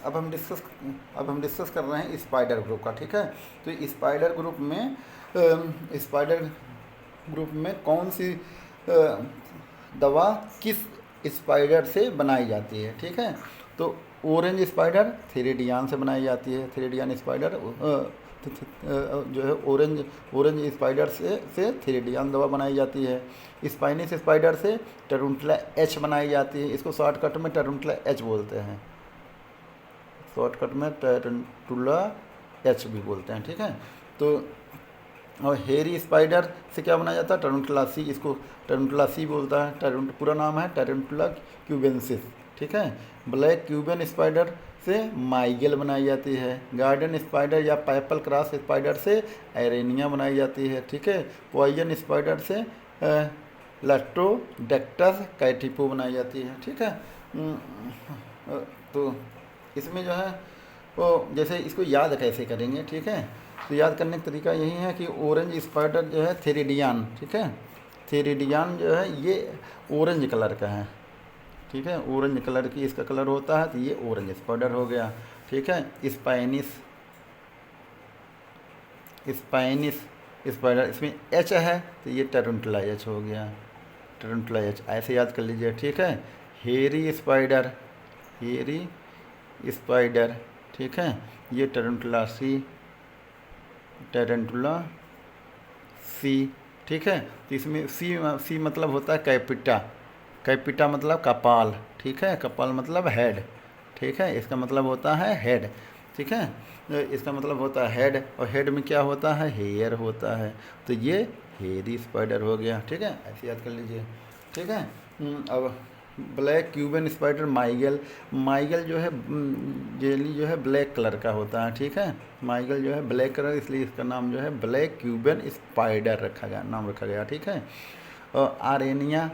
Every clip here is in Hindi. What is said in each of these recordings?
अब हम डिस्कस कर रहे हैं स्पाइडर ग्रुप का, ठीक है। तो स्पाइडर ग्रुप में कौन सी दवा किस स्पाइडर से बनाई जाती है, ठीक है। तो ऑरेंज स्पाइडर थेरेडियान से बनाई जाती है। थेरेडियान स्पाइडर जो है ऑरेंज स्पाइडर से थेरेडियान दवा बनाई जाती है। स्पाइनिस स्पाइडर से टरुंटला एच बनाई जाती है। इसको शॉर्टकट में टरुंटला एच बोलते हैं, शॉर्टकट में टरुंटला एच भी बोलते हैं, ठीक है। तो और हेरी स्पाइडर से क्या बनाया जाता है, टरुंटला सी, इसको टरुंटला सी बोलता है। पूरा नाम है टरुंटला क्यूबेंसिस, ठीक है। ब्लैक क्यूबन स्पाइडर से माइगेल बनाई जाती है। गार्डन स्पाइडर या पैपल क्रॉस स्पाइडर से एरेनिया बनाई जाती है, ठीक है। पॉइजन स्पाइडर से लैट्रोडेक्टस कैटिपो बनाई जाती है, ठीक है। तो इसमें जो है वो जैसे इसको याद कैसे करेंगे, ठीक है। तो याद करने का तरीका यही है कि ऑरेंज स्पाइडर जो है थेरेडियान, ठीक है। थेरेडियान जो है ये ऑरेंज कलर का है, ठीक है। ऑरेंज कलर की इसका कलर होता है, तो ये ऑरेंज स्पाइडर हो गया, ठीक है। स्पाइनिस स्पाइडर, इसमें एच है तो ये टरुंटला एच हो गया, टरुंटला एच, ऐसे याद कर लीजिए, ठीक है। हेरी स्पाइडर ठीक है, ये टरुंटला सी, ठीक है। तो इसमें सी मतलब होता है कैपिटा मतलब कपाल, ठीक है। कपाल मतलब हेड, ठीक है। इसका मतलब होता है हेड, ठीक है। इसका मतलब होता है हेड, और हेड में क्या होता है, हेयर होता है। तो ये हेरी स्पाइडर हो गया, ठीक है। ऐसे याद कर लीजिए, ठीक है। अब ब्लैक क्यूबन स्पाइडर माइगल जो है जेली जो है ब्लैक कलर का होता है, ठीक है। माइगल जो है ब्लैक कलर, इसलिए इसका नाम जो है ब्लैक क्यूबन स्पाइडर नाम रखा गया, ठीक है। और आरेनिया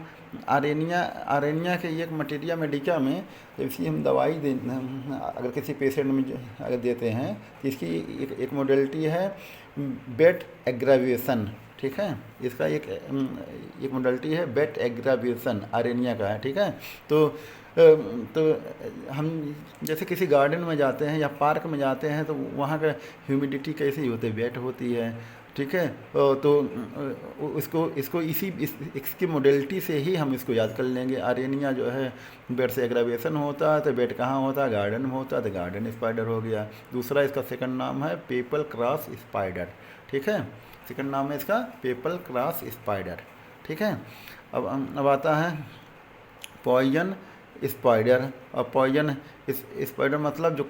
के एक मटेरिया मेडिका में जब इसकी हम दवाई दे, अगर किसी पेशेंट में अगर देते हैं तो इसकी एक मॉडलिटी है बेट एग्राविएशन, ठीक है। इसका एक मॉडलिटी है बेट एग्राविएशन, आरेनिया का है, ठीक है। तो हम जैसे किसी गार्डन में जाते हैं या पार्क में जाते हैं तो वहाँ का ह्यूमिडिटी कैसी होती है, वेट होती है, ठीक है। तो इसकी मॉडलिटी से ही हम इसको याद कर लेंगे। आरेनिया जो है बेट से एग्राविएशन होता है, तो बेट कहाँ होता है, गार्डन में होता है, तो गार्डन स्पाइडर हो गया। दूसरा इसका सेकंड नाम है पेपल क्रॉस स्पाइडर, ठीक है। सेकंड नाम है इसका पेपल क्रॉस स्पाइडर, ठीक है। अब आता है पॉइजन स्पाइडर। और पॉइजन स्पाइडर मतलब जो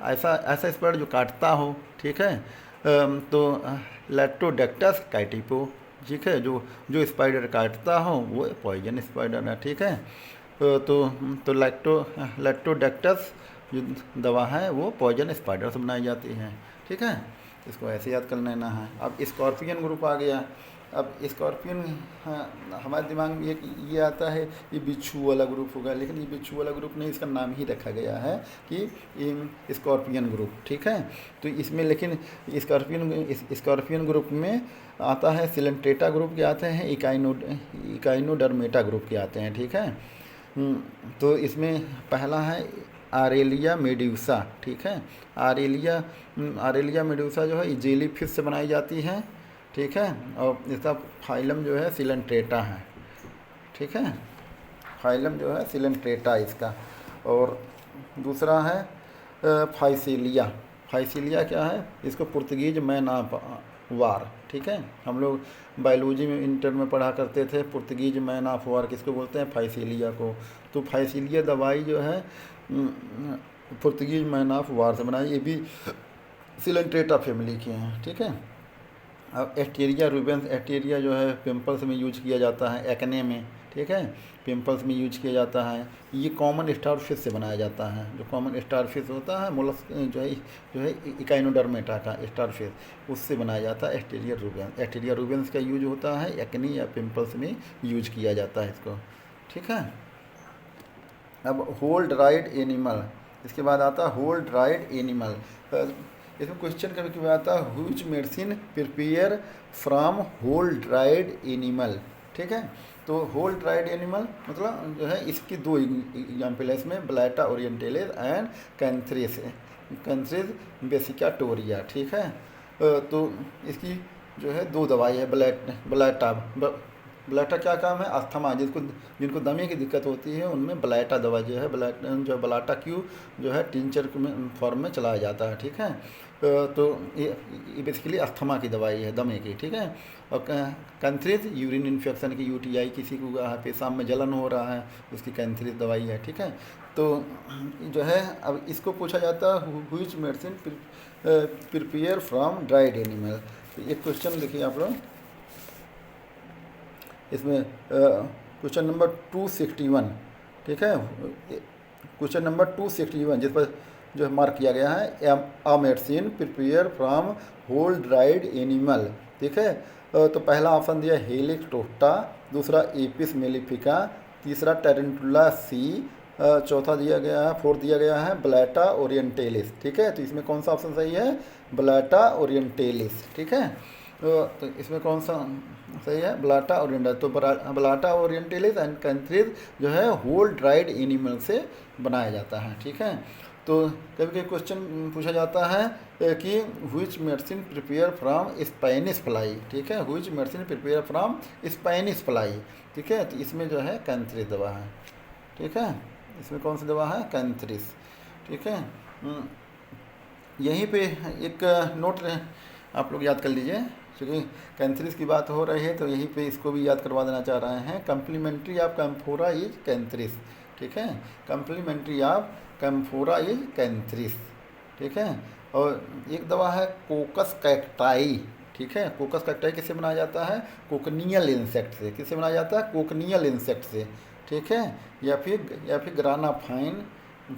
ऐसा स्पाइडर जो काटता हो, ठीक है। तो लैट्रोडेक्टस कैटिपो, ठीक है। जो स्पाइडर काटता हो वो पॉइजन स्पाइडर है, ठीक है। तो लैट्रोडेक्टस जो दवा है वो पॉइजन स्पाइडर से बनाई जाती है, ठीक है। इसको ऐसे याद कर लेना है। अब स्कॉर्पियन ग्रुप आ गया। अब स्कॉर्पियन, हाँ, हमारे दिमाग में ये आता है ये बिच्छू वाला ग्रुप होगा, लेकिन ये बिच्छू वाला ग्रुप नहीं, इसका नाम ही रखा गया है कि स्कॉर्पियन ग्रुप, ठीक है। तो इसमें लेकिन स्कॉर्पियन ग्रुप में आता है सिलेंट्रेटा ग्रुप के आते हैं, इकाइनोडर्मेटा ग्रुप के आते हैं, ठीक है। तो इसमें पहला है आरेलिया मेड्यूसा, ठीक है। आरेलिया मेड्यूसा जो है जेली फिश से बनाई जाती है, ठीक है। और इसका फाइलम जो है सिलेंट्रेटा है, ठीक है। फाइलम जो है सिलेंट्रेटा इसका। और दूसरा है फाइसीलिया क्या है, इसको पुर्तगीज मैनावार, ठीक है। हम लोग बायोलॉजी में इंटर में पढ़ा करते थे, पुर्तगीज मैनावार किसको बोलते हैं, फाइसीलिया को। तो फाइसीलिया दवाई जो है पुर्तगीज मैनावार से बनाई, ये भी सिलेंट्रेटा फैमिली की हैं, ठीक है। अब एस्टेरिया रूबेंस, एस्टेरिया जो है पिंपल्स में यूज किया जाता है, एक्ने में, ठीक है। पिंपल्स में यूज किया जाता है। ये कॉमन स्टारफिश से बनाया जाता है। जो कॉमन स्टारफिश होता है मोलस्क जो है इकाइनोडर्मेटा का स्टारफिश, उससे बनाया जाता है एस्टेरिया रूबेंस। एस्टेरिया रूबेंस का यूज होता है एक्ने या पिंपल्स में यूज किया जाता है इसको, ठीक है। अब होल ड्राइड एनिमल, इसके बाद आता है होल ड्राइड एनिमल। इसमें क्वेश्चन कभी आता है which medicine prepare from whole dried animal, ठीक है। तो होल ड्राइड एनिमल मतलब जो है इसकी दो एग्जाम्पल है इसमें, ब्लैटा ओरिएंटेलिस एंड कैंथ्रिस कैंथ्रिस बेसिकाटोरिया, ठीक है। तो इसकी जो है दो दवाई है, ब्लैटा। ब्लैटा क्या काम है, अस्थमा, जिनको दमे की दिक्कत होती है उनमें ब्लैटा दवा जो है, ब्लाटा क्यू जो है टिंचर फॉर्म में चलाया जाता है, ठीक है। तो ये बेसिकली अस्थमा की दवाई है, दमे की, ठीक है। और कैंथ्रिस यूरिन इन्फेक्शन की, यूटीआई, किसी को पेशाब में जलन हो रहा है उसकी कैंथ्रिस दवाई है, ठीक है। तो जो है अब इसको पूछा जाता है which medicine prepare from dried animal. तो एक क्वेश्चन देखिए आप लोग इसमें, क्वेश्चन नंबर 261, ठीक है। क्वेश्चन नंबर 261 जिस पर जो है मार्क किया गया है, a medicine prepare from whole dried animal, ठीक है। तो पहला ऑप्शन दिया हेलिक्स टोस्टा, दूसरा एपिस मेलिफिका, तीसरा टेरेंटुला सी, चौथा दिया गया है, फोर्थ दिया गया है ब्लैटा ओरिएंटेलिस, ठीक है। तो इसमें कौन सा ऑप्शन सही है, ब्लैटा ओरिएंटेलिस, ठीक है। तो इसमें कौन सा सही है, ब्लाटा ओरिएंटेलिस। तो ब्लाटा ओरिएंटेलिस एंड कैंथ्रिस जो है होल ड्राइड एनिमल से बनाया जाता है, ठीक है। तो कभी कभी क्वेश्चन पूछा जाता है कि which medicine prepare from Spanish fly, ठीक है, which medicine prepare from Spanish fly, ठीक है। तो इसमें जो है कैंथ्रिस दवा है, ठीक है। इसमें कौन सी दवा है, कैंथ्रिस, ठीक है। यहीं पे एक नोट आप लोग याद कर लीजिए, क्योंकि कैंथ्रिस की बात हो रही है तो यहीं पे इसको भी याद करवा देना चाह रहे हैं। कम्प्लीमेंट्री ऑफ कैम्फोरा इज कैंथ्रिस, ठीक है, कम्प्लीमेंट्री ऑफ कैम्फोरा इज कैंथ्रिस, ठीक है। और एक दवा है कोकस कैक्टाई, ठीक है। कोकस कैक्टाई किससे बनाया जाता है, कोकनियल इंसेक्ट से, किससे बनाया जाता है, कोकनियल इंसेक्ट से, ठीक है, या फिर ग्राना फाइन,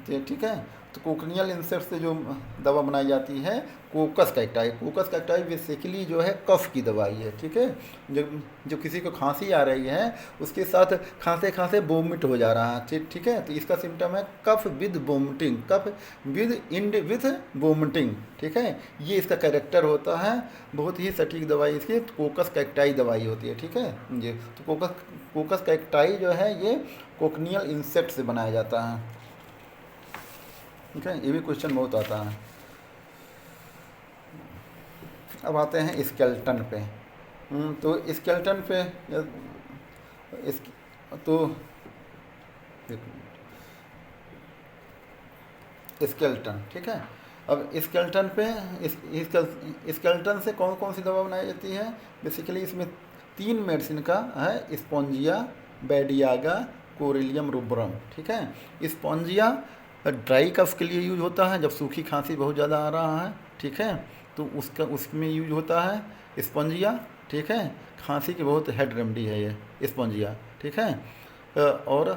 ठीक है। तो कोकनियल इंसेक्ट से जो दवा बनाई जाती है कोकस कैक्टाई, कोकस कैक्टाई बेसिकली जो है कफ की दवाई है, ठीक है। जो किसी को खांसी आ रही है उसके साथ खांसे खांसे वोमिट हो जा रहा है, ठीक है। तो इसका सिम्टम है cough with vomiting, cough with vomiting, ठीक है। ये इसका कैरेक्टर होता है, बहुत ही सटीक दवाई इसकी कोकस कैक्टाई दवाई होती है, ठीक है। ये तो कोकस कैक्टाई जो है ये कोकनियल इंसेक्ट से बनाया जाता है, ठीक है। ये भी क्वेश्चन बहुत आता है। अब आते हैं स्केलेटन पे। तो स्केलेटन पे इस तो स्केलेटन, ठीक है। अब स्केलेटन पे स्केलेटन से कौन कौन सी दवा बनाई जाती है, बेसिकली इसमें 3 मेडिसिन का है, स्पॉन्जिया, बेडियागा, कोरिलियम रूब्रम, ठीक है। स्पॉन्जिया ड्राई कफ के लिए यूज होता है, जब सूखी खांसी बहुत ज़्यादा आ रहा है, ठीक है, तो उसमें यूज होता है स्पॉन्जिया, ठीक है। खांसी की बहुत हेड रेमेडी है ये स्पॉन्जिया, ठीक है। और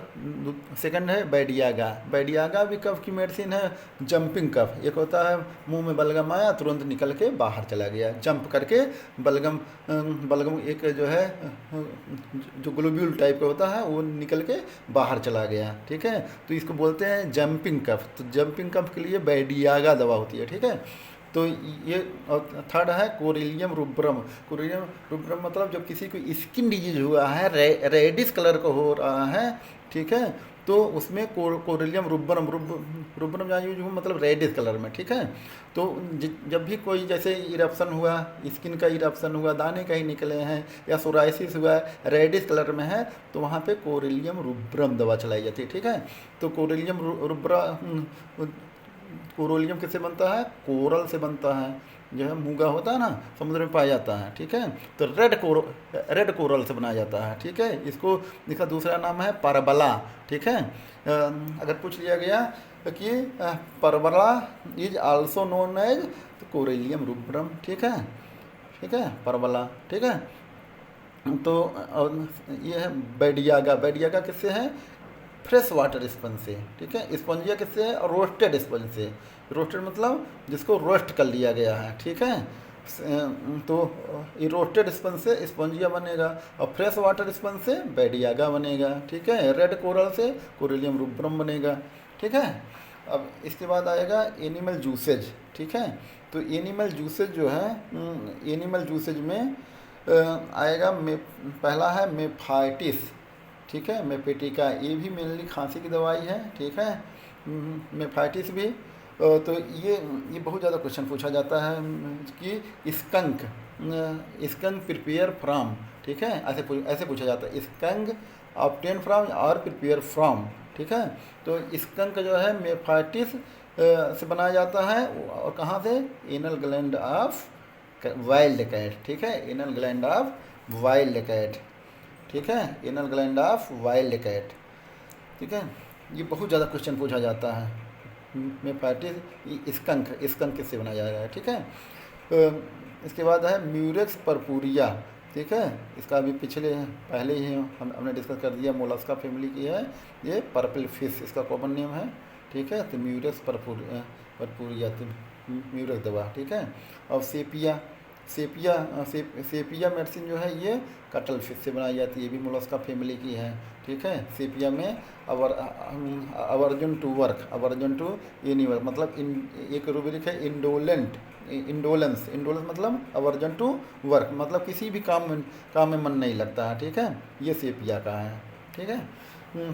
सेकंड है बेडियागा, बेडियागा भी कफ की मेडिसिन है, जंपिंग कफ, एक होता है मुंह में बलगम आया तुरंत निकल के बाहर चला गया, जंप करके बलगम एक जो है जो ग्लोब्यूल टाइप का होता है वो निकल के बाहर चला गया, ठीक है। तो इसको बोलते हैं जंपिंग कफ। तो जंपिंग कफ के लिए बेडियागा दवा होती है, ठीक है। तो ये थर्ड है कोरिलियम रूब्रम। कोरिलियम रूब्रम मतलब जब किसी को स्किन डिजीज हुआ है, रेडिश कलर का हो रहा है, ठीक है, तो उसमें कोरिलियम रूब्रम जहाँ यूज हुआ मतलब रेडिश कलर में, ठीक है। तो जब भी कोई जैसे इरप्शन हुआ, स्किन का इरप्शन हुआ, दाने कहीं निकले हैं या सोराइसिस हुआ, रेडिश कलर में है, तो वहाँ पे कोरिलियम रूब्रम दवा चलाई जाती है, ठीक है। तो कोरोलियम किससे बनता है, कोरल से बनता है, जो है मूंगा होता है ना, समुद्र में पाया जाता है, ठीक है। तो रेड कोरल से बनाया जाता है, ठीक है। इसका दूसरा नाम है परबला, ठीक है। अगर पूछ लिया गया कि परबला इज आल्सो नोन एज तो कोरिलियम रूब्रम, ठीक है, ठीक है, परबला, ठीक है। तो ये है बेडियागा, बेडियागा किससे है, फ्रेश वाटर स्पंज से, ठीक है। स्पंजिया किससे है, रोस्टेड स्पंज से, रोस्टेड मतलब जिसको रोस्ट कर लिया गया है, ठीक है। तो ये रोस्टेड स्पंज से स्पंजिया बनेगा और फ्रेश वाटर स्पंज से बेडियागा बनेगा, ठीक है। रेड कोरल से कोरिलियम रूब्रम बनेगा, ठीक है। अब इसके बाद आएगा एनिमल जूसेज, ठीक है। तो एनिमल जूसेज जो है, एनिमल जूसेज में आएगा पहला है मेफाइटिस, ठीक है। मेपेटिका ये भी मेनली खांसी की दवाई है, ठीक है। मेफाइटिस भी। तो ये बहुत ज़्यादा क्वेश्चन पूछा जाता है कि स्कंक स्कंक प्रिपेयर फ्रॉम, ठीक है, ऐसे पूछा जाता है, स्कंक ऑब्टेन फ्रॉम और प्रिपेयर फ्रॉम, ठीक है। तो स्कंक जो है मेफाइटिस से बनाया जाता है, और कहाँ से, anal gland of wild cat, ठीक है, anal gland of wild cat, ठीक है, anal gland of wild cat, ठीक है। ये बहुत ज़्यादा क्वेश्चन पूछा जाता है। मेफाइटिस स्कंक किससे बनाया जा रहा है, ठीक है। इसके बाद है म्यूरेक्स परपूरिया, ठीक है। इसका भी पहले ही हमने डिस्कस कर दिया, मोलस्का फैमिली की है ये, पर्पल फिश इसका कॉमन नेम है, ठीक है। तो म्यूरेक्स परपूरिया तो म्यूरेक्स दवा, ठीक है। और सेपिया मेडिसिन जो है ये कटल फिश से बनाई जाती है, ये भी मोलस्का फैमिली की है, ठीक है। सेपिया में अवर्जन टू एनीवर्क, मतलब एक रूब्रिक है इंडोलेंस मतलब अवर्जन टू वर्क, मतलब किसी भी काम में मन नहीं लगता है, ठीक है। ये सेपिया का है, ठीक है।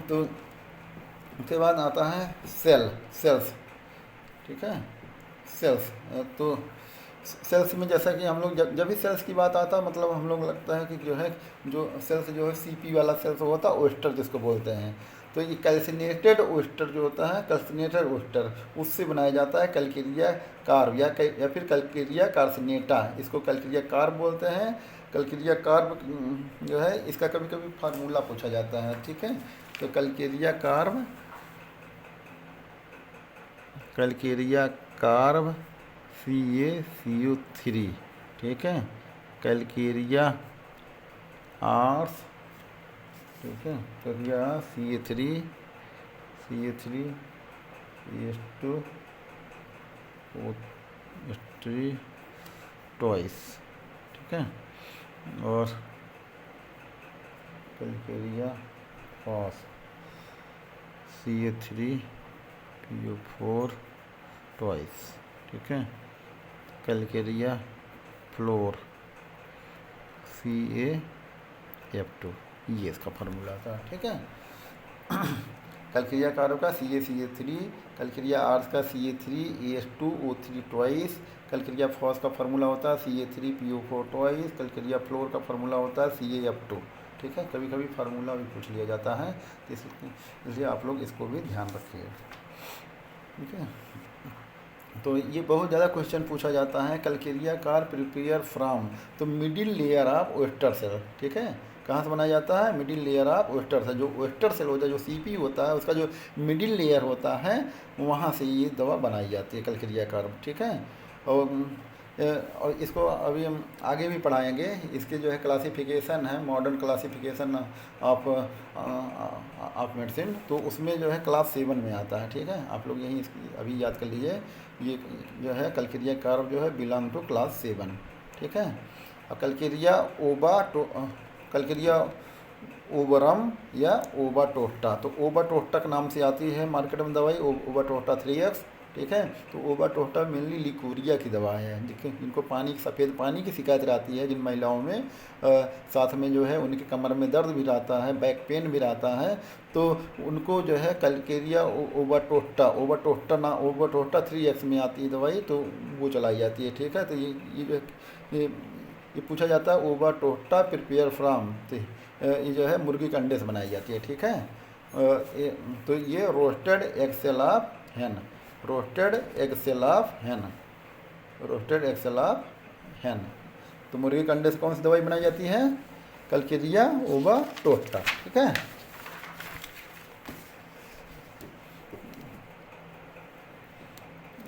तो उसके बाद आता है सेल्स, ठीक है। सेल्स, तो सेल्स में जैसा कि हम लोग जब भी सेल्स की बात आता है, मतलब हम लोग लगता है कि जो सेल्स जो है सीपी वाला सेल्स होता है, ओस्टर जिसको बोलते हैं। तो ये कैल्सिनेटेड ओस्टर जो होता है, कैल्सिनेटेड ओस्टर, उससे बनाया जाता है कैल्केरिया कार्ब या फिर कैल्केरिया कार्सिनेटा, इसको कैल्केरिया कार्ब बोलते हैं। कैल्केरिया कार्ब जो है इसका कभी कभी फार्मूला पूछा जाता है, ठीक है। तो कैल्केरिया कार्ब CaCO3, ठीक है। कैल्केरिया आर्स, ठीक है, calcarea CA3 CH2 O3 twice, ठीक है। और कैल्केरिया फॉस CA3PO4 ट्वाइस, ठीक है। कैल्केरिया फ्लोर CaF2, ये इसका फार्मूला था, ठीक है। कैल्केरिया कार्ब का CaCO3, कैल्केरिया आर्स का CA3AS2O3 ट्वाइस, कैल्केरिया फॉस का फार्मूला होता है CA3PO4 ट्वाइस, कैल्केरिया फ्लोर का फार्मूला होता है CaF2, ठीक है। कभी कभी फार्मूला भी पूछ लिया जाता है, तो इसलिए आप लोग इसको भी ध्यान रखिए, ठीक है। तो ये बहुत ज़्यादा क्वेश्चन पूछा जाता है। कैल्केरिया कार्ब प्रिपेयर फ्रॉम, तो middle layer of oyster shell, ठीक है। कहाँ से बनाया जाता है, middle layer of oyster shell. जो ओस्टर सेल होता है, जो सीपी होता है, उसका जो मिडिल लेयर होता है, वहाँ से ये दवा बनाई जाती है कैल्केरिया कार्ब, ठीक है। और इसको अभी हम आगे भी पढ़ाएंगे। इसके जो है क्लासिफिकेशन है, मॉडर्न क्लासिफिकेशन ऑफ मेडिसिन, तो उसमें जो है क्लास 7 में आता है, ठीक है। आप लोग यहीं अभी याद कर लीजिए, ये जो है कैल्केरिया कार्ब जो है बिलोंग टू क्लास 7, ठीक है। और कैल्केरिया ओबरम या ओबाटोस्टा, तो ओबाटोस्टा के नाम से आती है मार्केट में दवाई, ओबाटोस्टा 3X, ठीक है। तो ओबाटोस्टा मेनली लिकोरिया की दवा है, जिनको सफ़ेद पानी की शिकायत रहती है, जिन महिलाओं में साथ में जो है उनके कमर में दर्द भी रहता है, बैक पेन भी रहता है, तो उनको जो है कैल्केरिया ओबाटोस्टा 3X में आती है दवाई, तो वो चलाई जाती है, ठीक है। तो ये पूछा जाता है ओबाटोस्टा प्रिपेयर फ्रॉम, तो ये जो है मुर्गी के अंडे से बनाई जाती है, ठीक है। तो ये roasted egg shell of hen, roasted egg shell of hen, तो मुर्गी के अंडे से कौन सी दवाई बनाई जाती है, कैल्केरिया ओबाटोस्टा, ठीक है।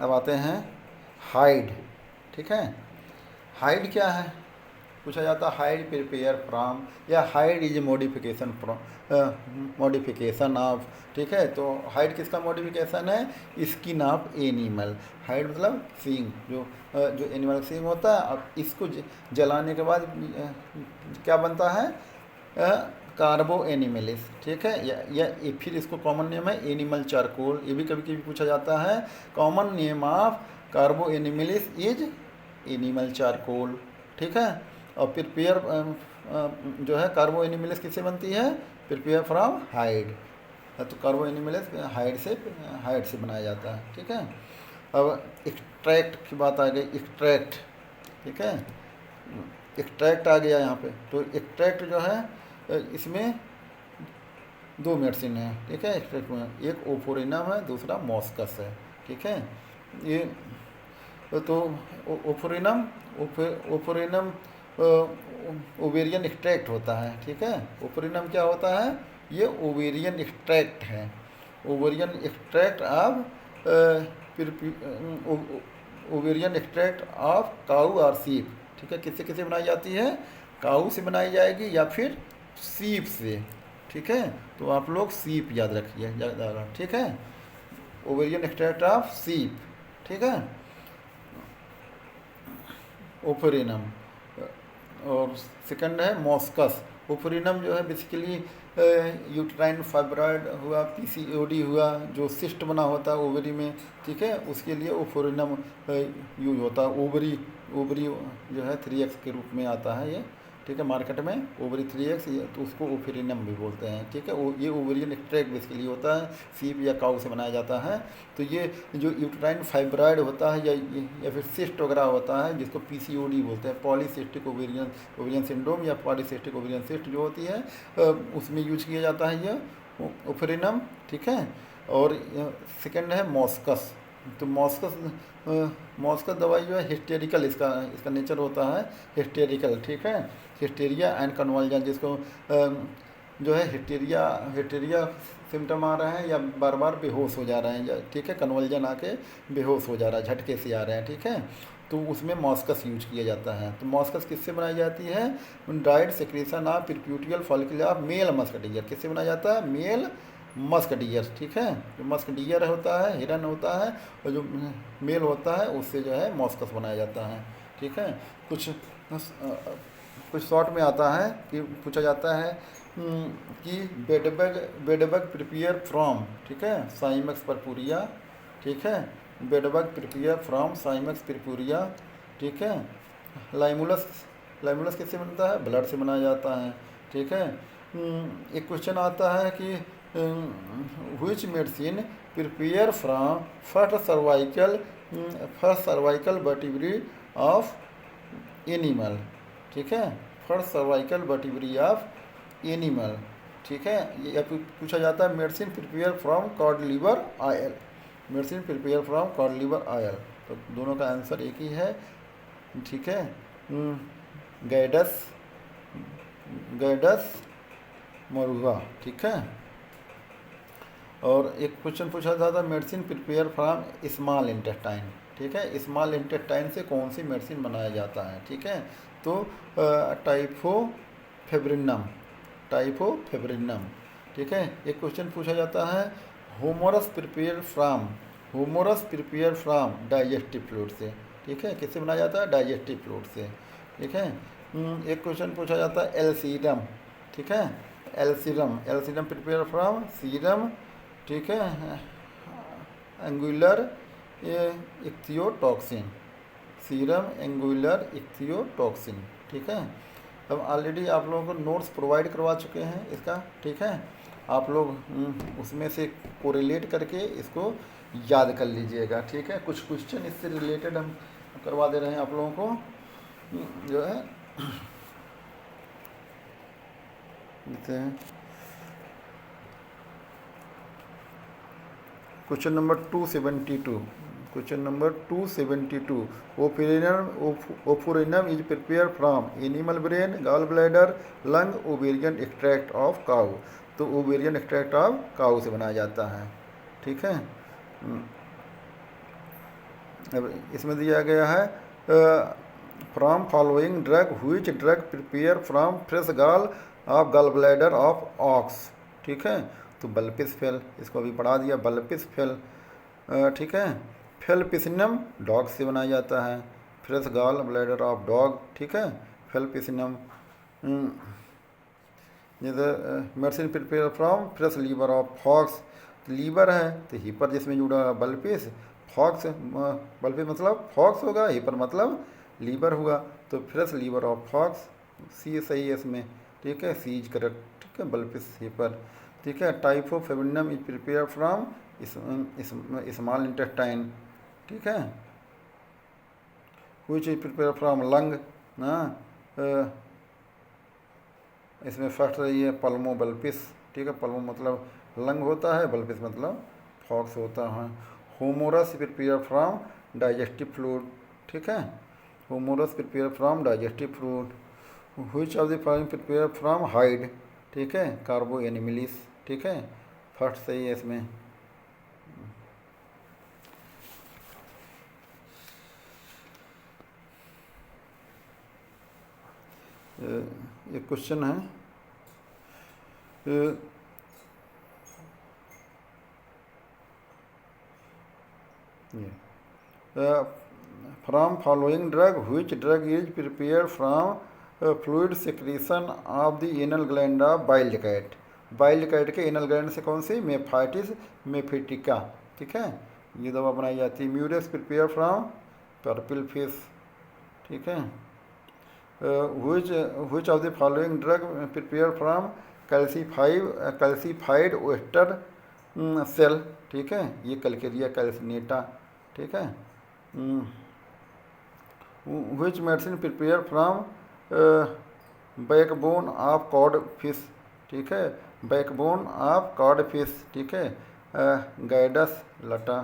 अब आते हैं हाइड, ठीक है। हाइड क्या है पूछा जाता है, हाइड प्रिपेयर फ्रॉम या हाइड इज मॉडिफिकेशन ऑफ, ठीक है। तो हाइड किसका मॉडिफिकेशन है, स्किन ऑफ एनिमल। हाइड मतलब सींग, जो एनिमल सींग होता है, अब इसको जलाने के बाद क्या बनता है, कार्बो एनिमलिस, ठीक है। या फिर इसको कॉमन नेम है एनिमल चारकोल, ये भी कभी कभी पूछा जाता है। Common name of carbo animalis is animal charcoal, ठीक है। और प्रिपेयर जो है कार्बो एनिमलिस किससे बनती है, प्रिपेयर फ्रॉम हाइड, तो कार्बो एनिमल्स हाइड से बनाया जाता है, ठीक है। अब एक्सट्रैक्ट की बात आ गई, एक्सट्रैक्ट, ठीक है, एक्सट्रैक्ट आ गया यहाँ पे। तो एक्सट्रैक्ट जो है इसमें दो मेडिसिन है, ठीक है एक्सट्रैक्ट में, एक ओफोरिनम है, दूसरा मॉस्कस है, ठीक है। ये तो ओफोरिनम ओफोरिनम ओवेरियन एक्सट्रैक्ट होता है, ठीक है। ओफोरिनम क्या होता है, ये ओवेरियन एक्सट्रैक्ट है, ovarian extract of ovarian extract of cow और सीप, ठीक है। किससे किससे बनाई जाती है, काऊ से बनाई जाएगी या फिर सीप से, ठीक है। तो आप लोग सीप याद रखिए ज़्यादा, ठीक है, ओवेरियन एक्सट्रैक्ट ऑफ सीप, ठीक है, ओफोरिनम। और सेकंड है मॉस्कस। ओफोरिनम जो है बेसिकली यूट्राइन फाइब्रॉइड हुआ, पीसीओडी हुआ, जो सिस्ट बना होता है ओवरी में, ठीक है, उसके लिए ओफोरिनम यूज होता है। ओवरी जो है 3x के रूप में आता है ये, ठीक है, मार्केट में ओवरी 3x, तो उसको ओफोरिनम भी बोलते हैं, ठीक है। ये ओवरियन एक्सट्रैक्ट बेसिकली होता है, सीप या काऊ से बनाया जाता है। तो ये जो यूट्राइन फाइब्रॉइड होता है या फिर सिस्ट वगैरह होता है, जिसको पीसीओडी बोलते हैं, पॉलीसिस्टिक ओवेरियन सिंड्रोम या पॉलीसिस्टिक ओवेरियन सिस्ट जो होती है, उसमें यूज किया जाता है ये ओफोरिनम, ठीक है। और सेकंड है मॉस्कस। तो मॉस्कस दवाई जो है हिस्टेरिकल, इसका नेचर होता है हिस्टेरिकल, ठीक है, हिस्टेरिया एंड कन्वर्जन, जिसको जो है हिस्टेरिया सिम्टम आ रहे हैं या बार बार बेहोश हो जा रहे हैं, ठीक है, कन्वर्जन आके बेहोश हो जा रहा है, झटके से आ रहे हैं, ठीक है, तो उसमें मॉस्कस यूज किया जाता है। तो मॉस्कस किससे बनाई जाती है, dried secretion of preputial follicle of male musk deer, किससे बनाया जाता है, मेल मस्क डियर, ठीक है। जो मस्क डियर होता है, हिरन होता है, और जो मेल होता है उससे जो है मॉस्कस बनाया जाता है, ठीक है। कुछ शॉर्ट में आता है कि पूछा जाता है कि बेडबग प्रिपेयर फ्रॉम, ठीक है, साइमक्स परपुरिया, ठीक है, बेडबग प्रिपेयर फ्रॉम साइमक्स परपुरिया, ठीक है। लाइमुलस किससे बनता है, ब्लड से बनाया जाता है, ठीक है। एक क्वेश्चन आता है कि which medicine prepare from first cervical vertebrae of animal, ठीक है, first cervical vertebrae of animal, ठीक है। या फिर पूछा जाता है medicine prepare from cod liver oil, medicine prepare from cod liver oil, तो दोनों का आंसर एक ही है, ठीक है, गैडस मरुआ, ठीक है। और एक क्वेश्चन पूछा जाता है medicine prepare from small intestine, ठीक है, स्मॉल इंटेस्टाइन से कौन सी मेडिसिन बनाया जाता है, ठीक है। तो टाइफोफेब्रिनम, ठीक है। एक क्वेश्चन पूछा जाता है होमोरस प्रिपेयर फ्रॉम डाइजेस्टिव फ्लूइड से, ठीक है, किससे बनाया जाता है, डाइजेस्टिव फ्लूइड से, ठीक है। एक क्वेश्चन पूछा जाता है एलसीरम, ठीक है, एलसीरम प्रिपेयर फ्रॉम सीरम, ठीक है, एंगुलर इक्थियोटॉक्सिन, सीरम एंगुलर इक्थियोटॉक्सिन, ठीक है। अब ऑलरेडी आप लोगों को नोट्स प्रोवाइड करवा चुके हैं इसका, ठीक है, आप लोग उसमें से कोरिलेट करके इसको याद कर लीजिएगा, ठीक है। कुछ क्वेश्चन इससे रिलेटेड हम करवा दे रहे हैं आप लोगों को, जो है question number 272, oophorinum is prepare from animal brain, gall bladder, lung, ovarian extract of cow, तो ओवेरियन एक्सट्रैक्ट ऑफ काऊ से बनाया जाता है, ठीक है। अब इसमें दिया गया है from following drug which drug prepare from fresh gall of gall bladder of ox, ठीक है। तो बल्पिसफेल, इसको अभी पढ़ा दिया, बल्पिसफेल, ठीक है। फेलपिसिनम डॉग से बनाया जाता है, fresh gall bladder of dog, ठीक है, फेलपिसिनम। जैसे medicine prepare from fresh liver of fox, liver है तो हीपर जिसमें जुड़ा है बल्पिस, बल्पिस मतलब फॉक्स होगा, हीपर मतलब लीवर हुआ, तो फ्रेश लीवर ऑफ फॉक्स, सी सही है इसमें, ठीक है, सी इज करेक्ट ठीक है, बल्बिस हीपर, ठीक है। टाइफोफेबिनम is prepare from small intestine, ठीक है। Which is prepare from lung, हाँ, इसमें फर्स्ट रही है पल्मो बल्बिस, ठीक है। पल्मो मतलब लंग होता है, बल्बिस मतलब फॉक्स होता है। होमोरस प्रिपेयर फ्रॉम डाइजेस्टिव फ्लूइड, ठीक है। होमोरस prepare from digestive fluid. Which of the following prepare from hide, ठीक है। कार्बो एनिमिलिस, ठीक है, फर्स्ट सही है इसमें। एक क्वेश्चन है, from following drug which drug is prepare from fluid secretion of the anal gland of wild cat. Wild cat के एनल ग्लैंड से कौन सी, मेफाइटिस मेफिटिका, ठीक है, ये दवा बनाई जाती है। म्यूरस प्रिपेयर फ्रॉम पर्पल फिश, ठीक है। which of the following drug prepare from calcified oyster shell, ठीक है, ये कलकेरिया कैल्सिनेटा, ठीक है। which medicine prepare from backbone of code fish, ठीक है, बैकबोन ऑफ कॉड फिश, ठीक है, गाइडस लटा,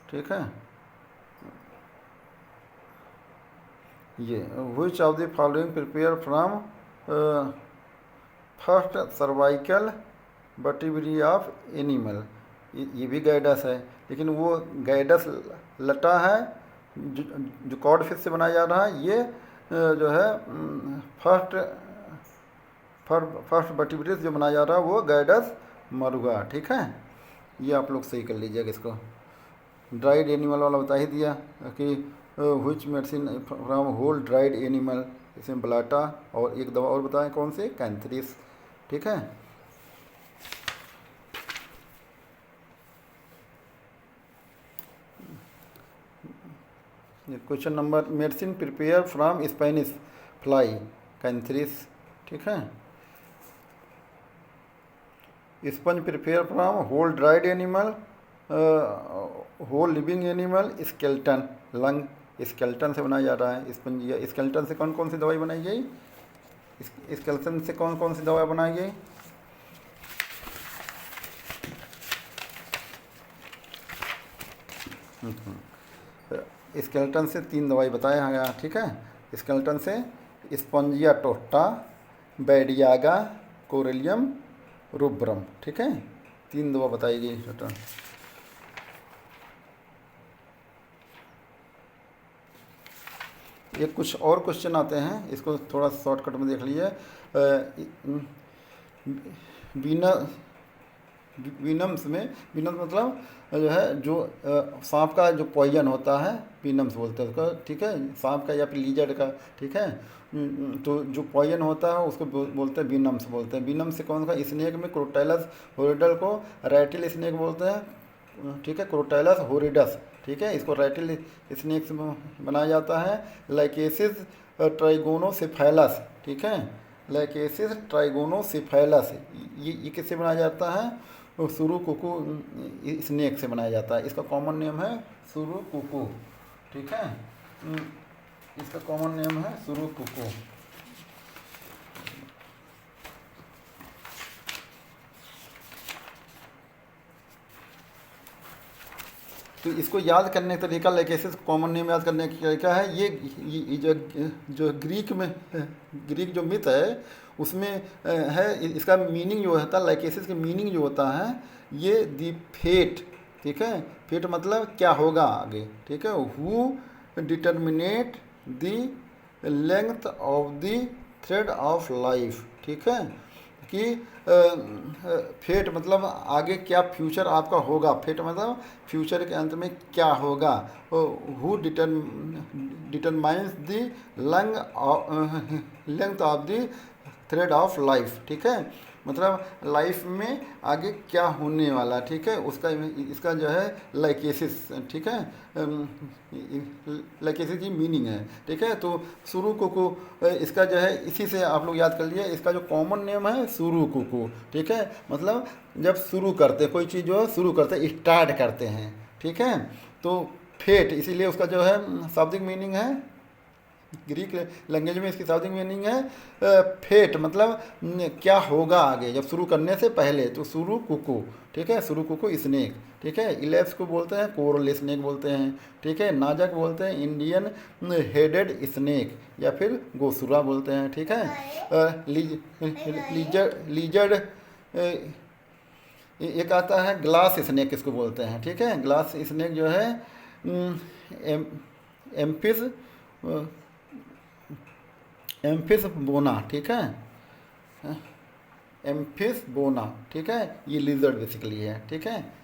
ठीक है। ये which of the following prepare from first cervical vertebrae of animal, ये भी गाइडस है, लेकिन वो गाइडस लटा है जो कॉड फिश से बनाया जा रहा है, ये जो है फर्स्ट वर्टिब्रेट जो बनाया जा रहा है वो गाइडस मरुआ, ठीक है। ये आप लोग सही कर लीजिएगा इसको। ड्राइड एनिमल वाला बता ही दिया कि which medicine from whole dried animal, इसमें ब्लाटा, और एक दवा और बताएं कौन सी, कैंथरिस, ठीक है। Question number, medicine prepare from Spanish fly, कैंथरिस, ठीक है। Sponge prepare from whole dried animal, whole living animal, skeleton, lung, skeleton से बनाया जा रहा है स्पंजिया। स्केल्टन से कौन कौन सी दवाई बनाई गई, स्केल्टन से कौन कौन सी दवाई बनाई गई, स्केल्टन से 3 दवाई बताया गया, ठीक है। स्केल्टन से स्पंजिया टोस्टा, बैडियागा, कोरेलियम रुब्रम, ठीक है, 3 दवा बताई गई। एक कुछ और क्वेश्चन आते हैं, इसको थोड़ा शॉर्टकट में देख लीजिए। वीनम्स में, वीनम्स मतलब जो है जो सांप का जो पॉइजन होता है वीनम्स बोलते हैं उसको, ठीक है, सांप का या फिर लीजर्ड का, ठीक है। तो जो पॉइजन होता है उसको बोलते हैं वीनम्स बोलते हैं। वीनम्स से कौन सा, स्नेक में क्रोटाइलस होरिडल को रैटिल स्नेक बोलते हैं, ठीक है, क्रोटाइलस होरिडस, ठीक है, इसको रैटिल स्नेक से बनाया जाता है। लाइकेसिस ट्राइगोनोसेफेलस, ठीक है, लाइकेसिस ट्राइगोनोसेफेलस, ये किससे बनाया जाता है, सुरु कुकू स्नेक से बनाया जाता है। इसका कॉमन नेम है सुरु कुकू, ठीक है, इसका कॉमन नेम है सुरु कुकू। तो इसको याद करने का तरीका, लाइकेसिस कॉमन नेम याद करने का तरीका है, ये जो ग्रीक में, ग्रीक जो मिथ है उसमें है, इसका मीनिंग जो होता है, लाइकेसिस का मीनिंग जो होता है ये दी फेट, ठीक है, फेट मतलब क्या होगा आगे, ठीक है। Who determinate the length of the thread of life, ठीक है, कि फेट मतलब आगे क्या फ्यूचर आपका होगा, फेट मतलब फ्यूचर के अंत में क्या होगा। Who determines the length of the thread of life, ठीक है, मतलब लाइफ में आगे क्या होने वाला, ठीक है, उसका इसका जो है लाइकेसिस, ठीक है, लाइकेसिस की मीनिंग है, ठीक है। तो सुरु कुकु इसका जो है, इसी से आप लोग याद कर लिए, इसका जो कॉमन नेम है सुरु कुकु, ठीक है। मतलब जब शुरू करते कोई चीज़ जो है शुरू करते स्टार्ट करते हैं, ठीक है। तो फेट, इसीलिए उसका जो है शाब्दिक मीनिंग है, ग्रीक लैंग्वेज में इसकी शाब्दिक मीनिंग है फेट, मतलब क्या होगा आगे, जब शुरू करने से पहले। तो शुरू कुकु, ठीक है, शुरू कुकु स्नेक, ठीक है। इलेप्स को बोलते हैं कोरल स्नेक बोलते हैं, ठीक है। नाजक बोलते हैं इंडियन हेडेड स्नेक या फिर गोसुरा बोलते हैं, ठीक है। लीजर्ड एक आता है ग्लास स्नेक, इसको बोलते हैं, ठीक है। ग्लास स्नेक जो है एम्फिस एम्फिस बोना, ठीक है, एम्फिस बोना, ठीक है। ये लिजर्ड बेसिकली है, ठीक है।